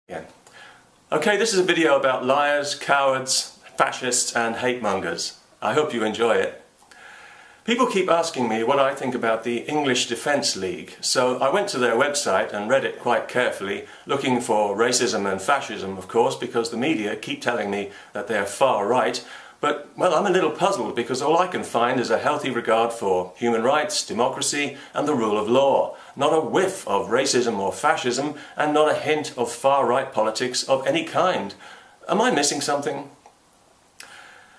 Yeah. Okay, this is a video about liars, cowards, fascists and hate mongers. I hope you enjoy it. People keep asking me what I think about the English Defence League, so I went to their website and read it quite carefully, looking for racism and fascism, of course, because the media keep telling me that they're far right. But, well, I'm a little puzzled because all I can find is a healthy regard for human rights, democracy and the rule of law. Not a whiff of racism or fascism and not a hint of far-right politics of any kind. Am I missing something?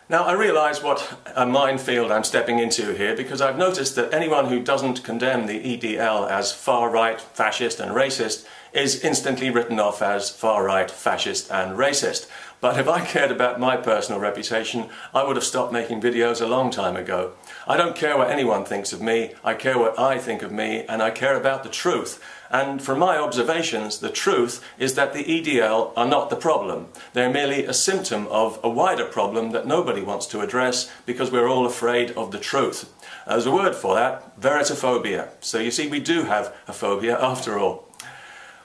Now, I realise what a minefield I'm stepping into here because I've noticed that anyone who doesn't condemn the EDL as far-right, fascist and racist is instantly written off as far-right, fascist and racist. But if I cared about my personal reputation, I would have stopped making videos a long time ago. I don't care what anyone thinks of me, I care what I think of me, and I care about the truth. And from my observations, the truth is that the EDL are not the problem. They're merely a symptom of a wider problem that nobody wants to address because we're all afraid of the truth. There's a word for that, veritophobia. So you see, we do have a phobia after all.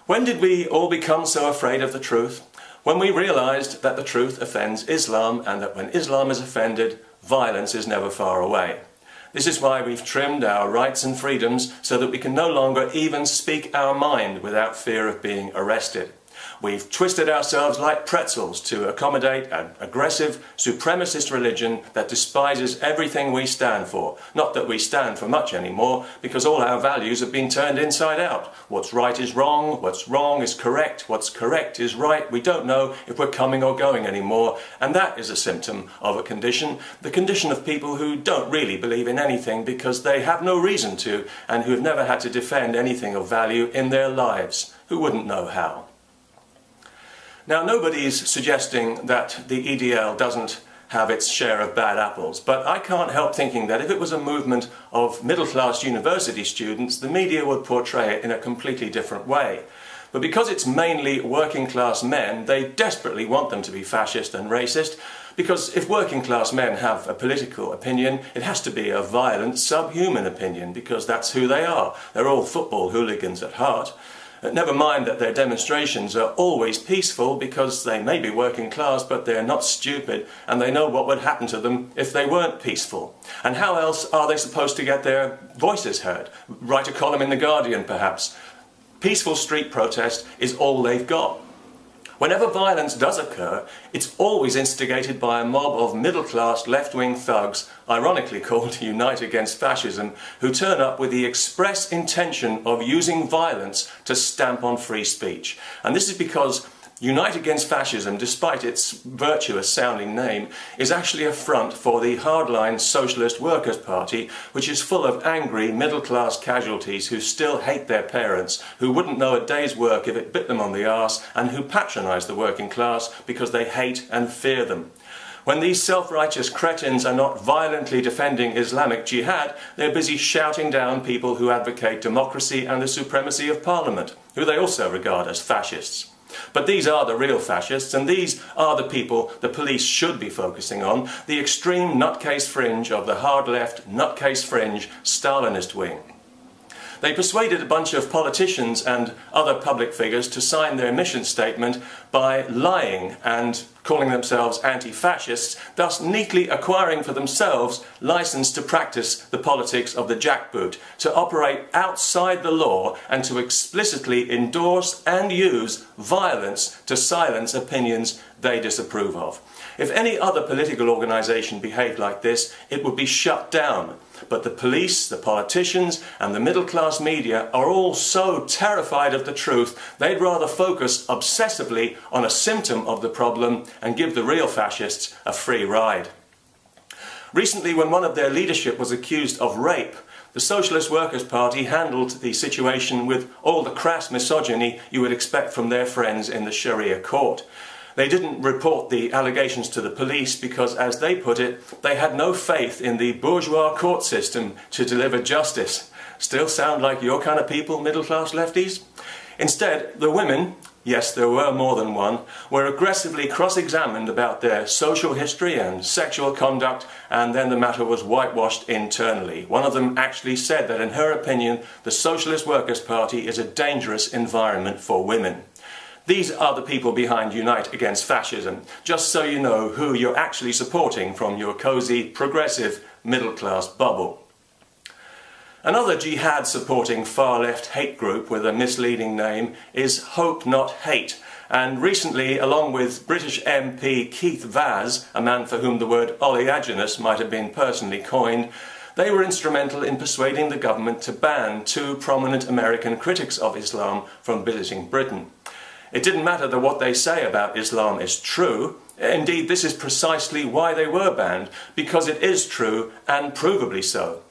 When did we all become so afraid of the truth? When we realised that the truth offends Islam and that when Islam is offended, violence is never far away. This is why we've trimmed our rights and freedoms so that we can no longer even speak our mind without fear of being arrested. We've twisted ourselves like pretzels to accommodate an aggressive, supremacist religion that despises everything we stand for. Not that we stand for much anymore, because all our values have been turned inside out. What's right is wrong, what's wrong is correct, what's correct is right. We don't know if we're coming or going anymore, and that is a symptom of a condition, the condition of people who don't really believe in anything because they have no reason to, and who have never had to defend anything of value in their lives. Who wouldn't know how? Now, nobody's suggesting that the EDL doesn't have its share of bad apples, but I can't help thinking that if it was a movement of middle-class university students, the media would portray it in a completely different way. But because it's mainly working-class men, they desperately want them to be fascist and racist, because if working-class men have a political opinion, it has to be a violent, subhuman opinion, because that's who they are. They're all football hooligans at heart. Never mind that their demonstrations are always peaceful because they may be working class, but they're not stupid and they know what would happen to them if they weren't peaceful. And how else are they supposed to get their voices heard? Write a column in The Guardian, perhaps. Peaceful street protest is all they've got. Whenever violence does occur, it's always instigated by a mob of middle-class left-wing thugs, ironically called Unite Against Fascism, who turn up with the express intention of using violence to stamp on free speech. And this is because Unite Against Fascism, despite its virtuous-sounding name, is actually a front for the hardline Socialist Workers' Party, which is full of angry middle-class casualties who still hate their parents, who wouldn't know a day's work if it bit them on the arse, and who patronise the working class because they hate and fear them. When these self-righteous cretins are not violently defending Islamic jihad, they're busy shouting down people who advocate democracy and the supremacy of Parliament, who they also regard as fascists. But these are the real fascists, and these are the people the police should be focusing on, the extreme nutcase fringe of the hard-left, nutcase fringe Stalinist wing. They persuaded a bunch of politicians and other public figures to sign their mission statement by lying and calling themselves anti-fascists, thus neatly acquiring for themselves license to practice the politics of the jackboot, to operate outside the law and to explicitly endorse and use violence to silence opinions they disapprove of. If any other political organisation behaved like this, it would be shut down. But the police, the politicians and the middle-class media are all so terrified of the truth, they'd rather focus obsessively on a symptom of the problem and give the real fascists a free ride. Recently, when one of their leadership was accused of rape, the Socialist Workers' Party handled the situation with all the crass misogyny you would expect from their friends in the Sharia court. They didn't report the allegations to the police because, as they put it, they had no faith in the bourgeois court system to deliver justice. Still sound like your kind of people, middle-class lefties? Instead, the women, yes, there were more than one, were aggressively cross-examined about their social history and sexual conduct, and then the matter was whitewashed internally. One of them actually said that, in her opinion, the Socialist Workers' Party is a dangerous environment for women. These are the people behind Unite Against Fascism, just so you know who you're actually supporting from your cosy, progressive, middle-class bubble. Another jihad-supporting far-left hate group with a misleading name is Hope Not Hate, and recently, along with British MP Keith Vaz, a man for whom the word oleaginous might have been personally coined, they were instrumental in persuading the government to ban two prominent American critics of Islam from visiting Britain. It didn't matter that what they say about Islam is true. Indeed, this is precisely why they were banned, because it is true and provably so.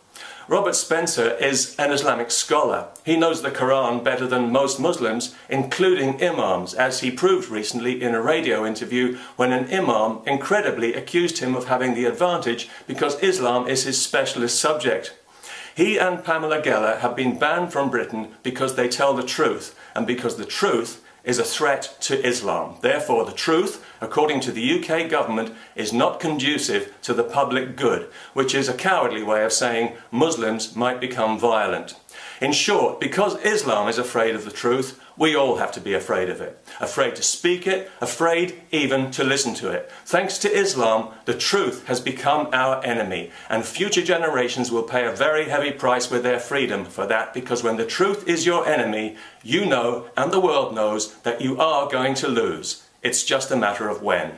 Robert Spencer is an Islamic scholar. He knows the Quran better than most Muslims, including imams, as he proved recently in a radio interview when an imam incredibly accused him of having the advantage because Islam is his specialist subject. He and Pamela Geller have been banned from Britain because they tell the truth, and because the truth is a threat to Islam. Therefore, the truth, according to the UK government, is not conducive to the public good, which is a cowardly way of saying Muslims might become violent. In short, because Islam is afraid of the truth, we all have to be afraid of it. Afraid to speak it, afraid even to listen to it. Thanks to Islam, the truth has become our enemy, and future generations will pay a very heavy price with their freedom for that, because when the truth is your enemy, you know, and the world knows, that you are going to lose. It's just a matter of when.